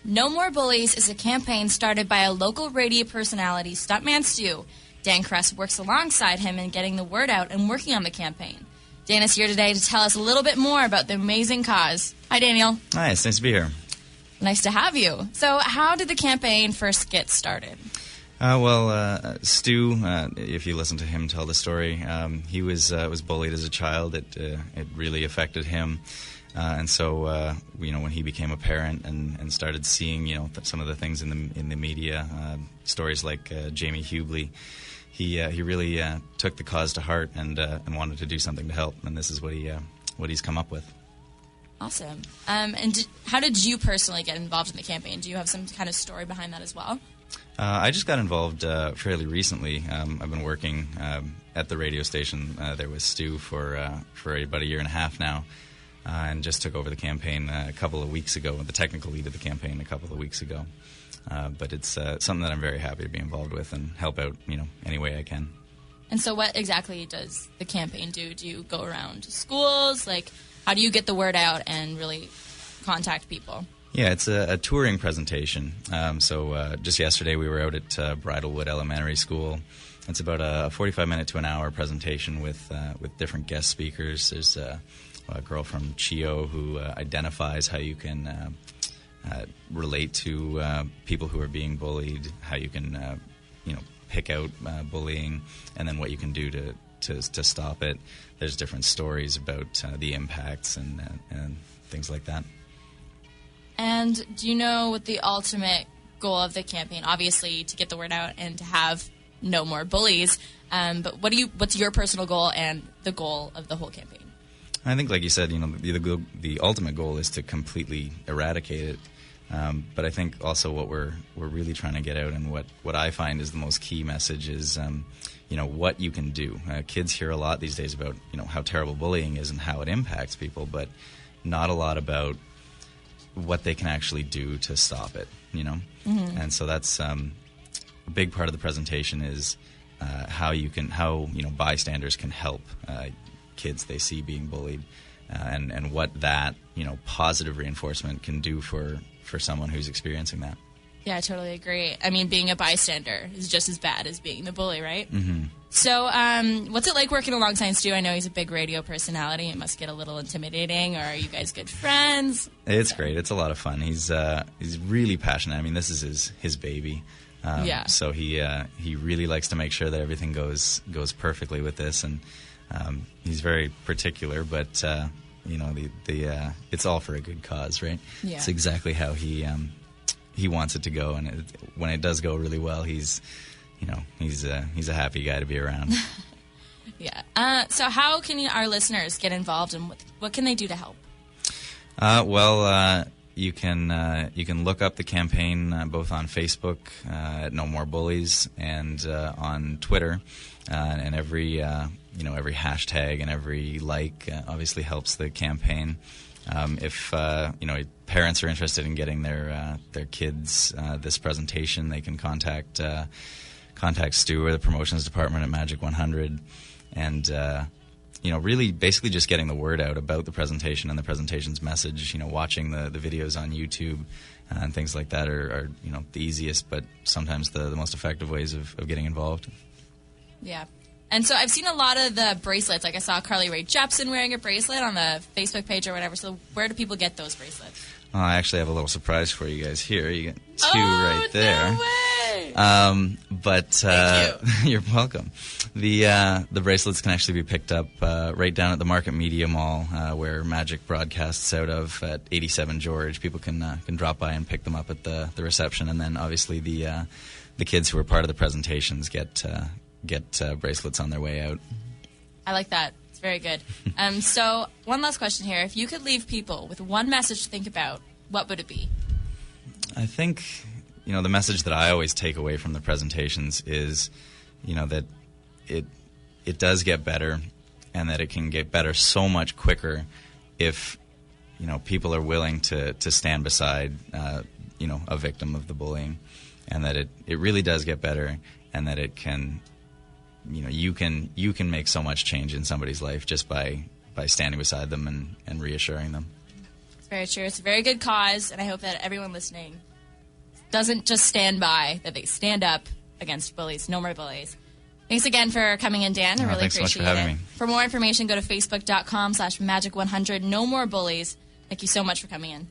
No More Bullies is a campaign started by a local radio personality, Stuntman Stu. Dan Cress works alongside him in getting the word out and working on the campaign. Dan is here today to tell us a little bit more about the amazing cause. Hi, Daniel. Hi, it's nice to be here. Nice to have you. So how did the campaign first get started? Stu, if you listen to him tell the story, he was bullied as a child. It really affected him. And so, when he became a parent and started seeing, some of the things in the media, stories like Jamie Hubley, he really took the cause to heart and wanted to do something to help. And this is what he's come up with. Awesome. How did you personally get involved in the campaign? Do you have some kind of story behind that as well? I just got involved fairly recently. I've been working at the radio station there with Stu for about a year and a half now. And just took over the campaign a couple of weeks ago, the technical lead of the campaign a couple of weeks ago. But it's something that I'm very happy to be involved with and help out, any way I can. And so what exactly does the campaign do? Do you go around to schools? How do you get the word out and really contact people? Yeah, it's a touring presentation. So just yesterday we were out at Bridlewood Elementary School. It's about a 45-minute to an hour presentation with different guest speakers. There's a girl from CHIO who identifies how you can relate to people who are being bullied, how you can pick out bullying, and then what you can do to stop it. There's different stories about the impacts and things like that. And do you know what the ultimate goal of the campaign? Obviously, to get the word out and to have no more bullies. But what's your personal goal and the goal of the whole campaign? I think, like you said, the ultimate goal is to completely eradicate it. But I think also what we're really trying to get out, and what I find is the most key message is, what you can do. Kids hear a lot these days about, how terrible bullying is and how it impacts people, but not a lot about what they can actually do to stop it. Mm-hmm. And so that's a big part of the presentation is how bystanders can help kids they see being bullied, and what that positive reinforcement can do for someone who's experiencing that. Yeah, I totally agree. I mean, being a bystander is just as bad as being the bully, right? Mm-hmm. So what's it like working alongside Stu? I know he's a big radio personality. It must get a little intimidating, or are you guys good friends? It's great. It's a lot of fun. He's really passionate. I mean, this is his baby. So he really likes to make sure that everything goes perfectly with this, and he's very particular, but it's all for a good cause, right? Yeah. It's exactly how he wants it to go, and when it does go really well, he's a happy guy to be around. Yeah. So how can our listeners get involved, and what can they do to help? You can look up the campaign both on Facebook at No More Bullies and on Twitter, and every hashtag and every like obviously helps the campaign. If parents are interested in getting their kids this presentation, they can contact Stu or the promotions department at Magic 100, and really basically just getting the word out about the presentation and the presentation's message. Watching the videos on YouTube and things like that are the easiest, but sometimes the most effective ways of getting involved. Yeah. And so I've seen a lot of the bracelets. Like I saw Carly Rae Jepsen wearing a bracelet on the Facebook page or whatever. So where do people get those bracelets? I actually have a little surprise for you guys here. You get two right there. No way! Thank you. You're welcome. The bracelets can actually be picked up right down at the Market Media Mall where Magic broadcasts out of at 87 George. People can drop by and pick them up at the reception, and then obviously the kids who are part of the presentations get bracelets on their way out. I like that. It's very good. So one last question here. If you could leave people with one message to think about, what would it be? I think, the message that I always take away from the presentations is, that it does get better, and that it can get better so much quicker if, people are willing to stand beside, a victim of the bullying, and that it really does get better, and that it can, you can make so much change in somebody's life just by standing beside them and reassuring them. It's very true. It's a very good cause, and I hope that everyone listening doesn't just stand by, that they stand up against bullies. No more bullies. Thanks again for coming in, Dan. I really thanks appreciate so much for having it. me. For more information, go to facebook.com/magic100. No more bullies. Thank you so much for coming in.